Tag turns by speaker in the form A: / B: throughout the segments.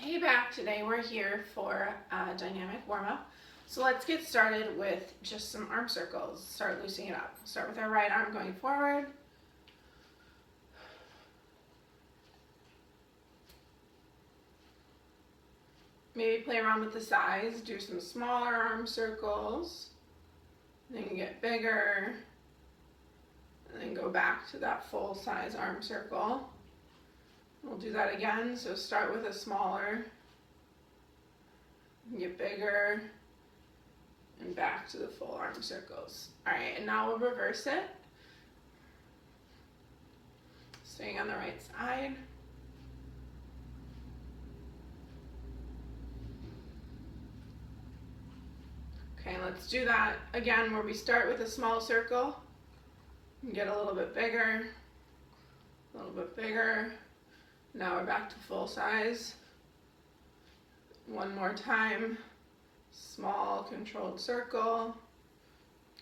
A: Hey BAC, today we're here for a dynamic warm-up. So let's get started with just some arm circles. Start loosening it up. Start with our right arm going forward. Maybe play around with the size, do some smaller arm circles, then get bigger, and then go back to that full size arm circle. We'll do that again, so start with a smaller, get bigger, and back to the full arm circles. All right, and now we'll reverse it. Staying on the right side. Okay, let's do that again where we start with a small circle and get a little bit bigger, a little bit bigger. Now we're back to full size. One more time, small controlled circle,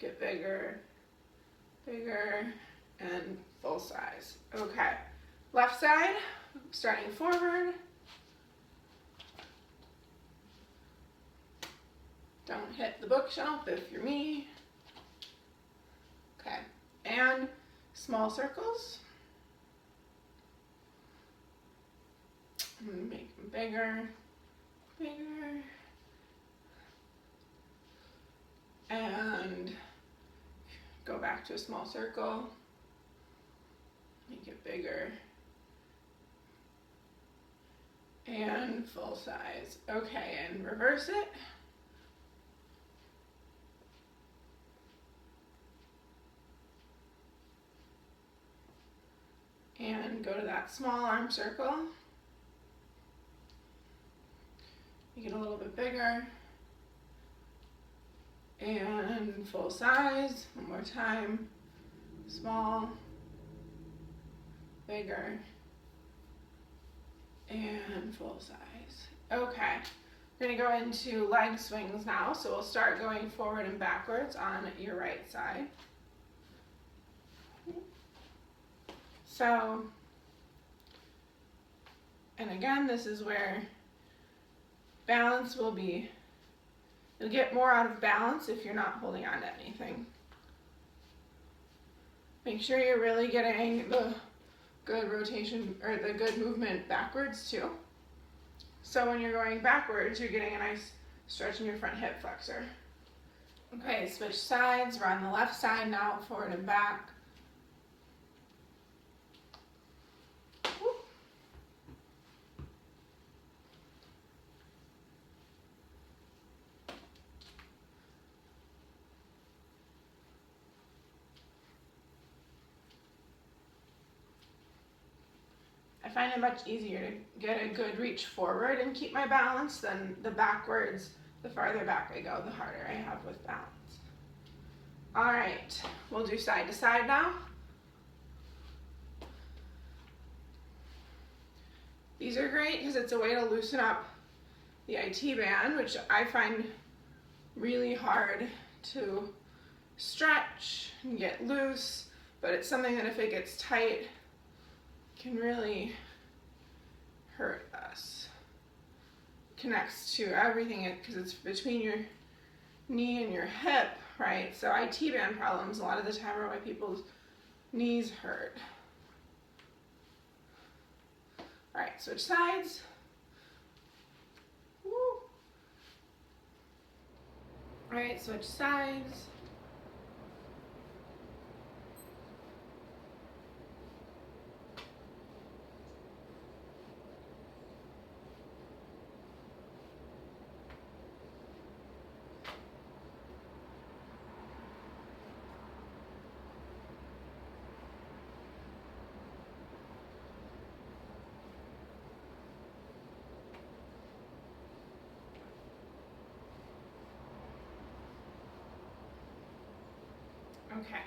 A: get bigger, bigger, and full size. Okay, left side, starting forward. Don't hit the bookshelf if you're me. Okay, and small circles. Make them bigger, bigger, and go back to a small circle, make it bigger, and full size. Okay, and reverse it. And go to that small arm circle. Make it a little bit bigger. And full size. One more time. Small, bigger, and full size. Okay, we're gonna go into leg swings now. So we'll start going forward and backwards on your right side. So, and again, this is where balance will be, you'll get more out of balance if you're not holding on to anything. Make sure you're really getting the good rotation, or the good movement backwards too. So when you're going backwards, you're getting a nice stretch in your front hip flexor. Okay, switch sides. We're on the left side now, forward and back. I find it much easier to get a good reach forward and keep my balance than the backwards. The farther back I go, the harder I have with balance. All right, we'll do side to side now. These are great because it's a way to loosen up the IT band, which I find really hard to stretch and get loose, but it's something that if it gets tight, can really hurt us. Connects to everything because it's between your knee and your hip, right? So IT band problems a lot of the time are why people's knees hurt. All right, switch sides. Woo. All right, switch sides. Okay,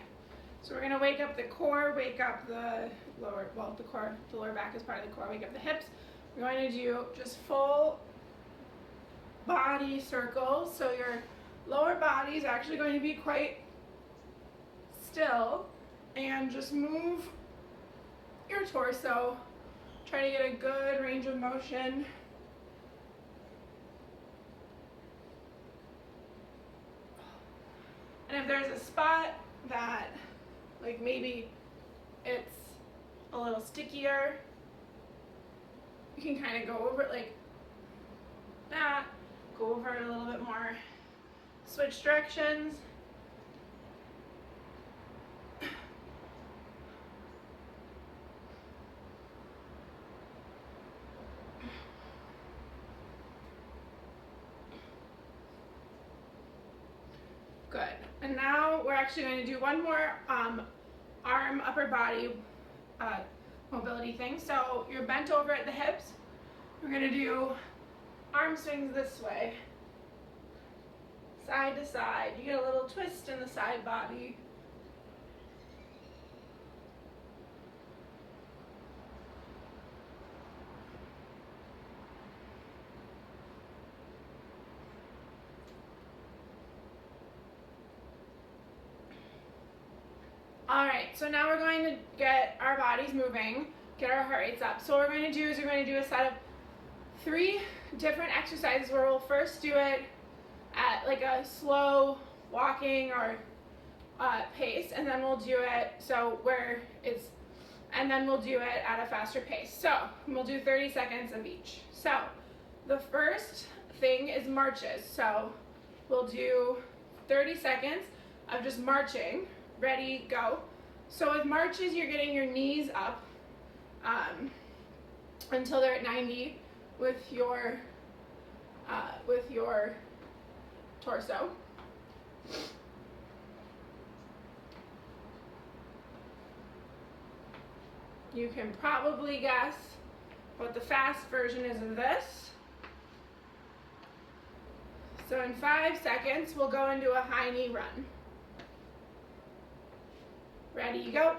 A: so we're gonna wake up the core, wake up the lower, well, the core, the lower back is part of the core, wake up the hips. We're going to do just full body circles. So your lower body is actually going to be quite still, and just move your torso. Try to get a good range of motion And if there's a spot that, like maybe it's a little stickier, you can kind of go over it like that, go over it a little bit more, switch directions. Good. And now we're actually going to do one more arm, upper body mobility thing. So you're bent over at the hips. We're going to do arm swings this way, side to side. You get a little twist in the side body. All right, so now we're going to get our bodies moving, get our heart rates up. So what we're going to do is we're going to do a set of 3 different exercises where we'll first do it at like a slow walking or pace, and then we'll do it and then we'll do it at a faster pace. So we'll do 30 seconds of each. So the first thing is marches. So we'll do 30 seconds of just marching. Ready, go. So with marches, you're getting your knees up until they're at 90 with your torso. You can probably guess what the fast version is of this. So in 5 seconds, we'll go into a high knee run. Ready, go.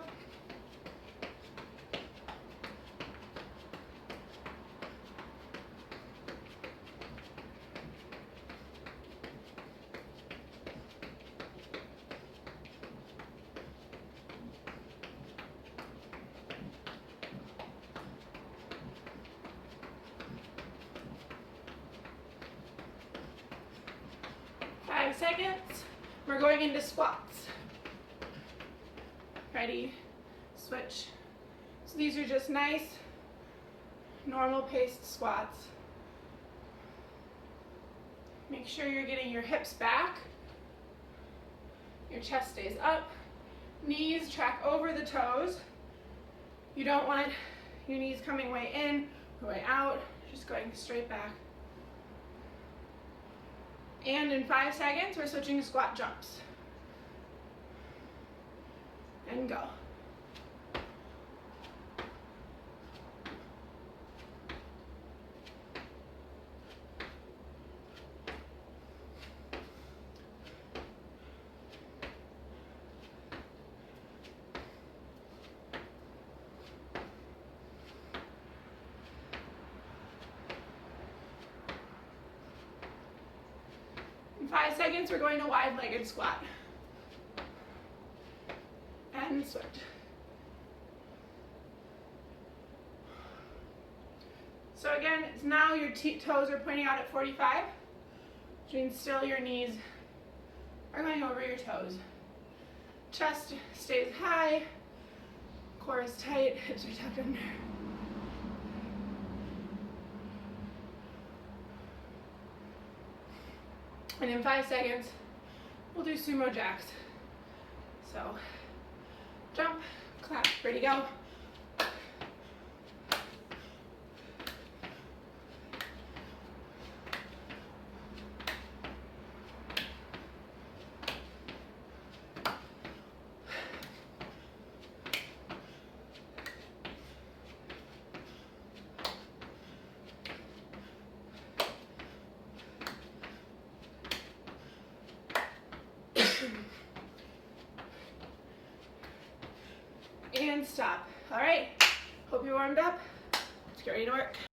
A: Seconds, we're going into squats. Ready, switch. So these are just nice, normal paced squats. Make sure you're getting your hips back, your chest stays up, knees track over the toes. You don't want your knees coming way in or way out, just going straight back. And in 5 seconds, we're switching to squat jumps. And go. In 5 seconds, we're going to wide-legged squat. And switch. So again, it's now your toes are pointing out at 45, which means still your knees are going over your toes. Chest stays high, core is tight, hips are tucked under. And in 5 seconds, we'll do sumo jacks. So, jump, clap, ready, go. And stop. All right, hope you warmed up. Let's get ready to work.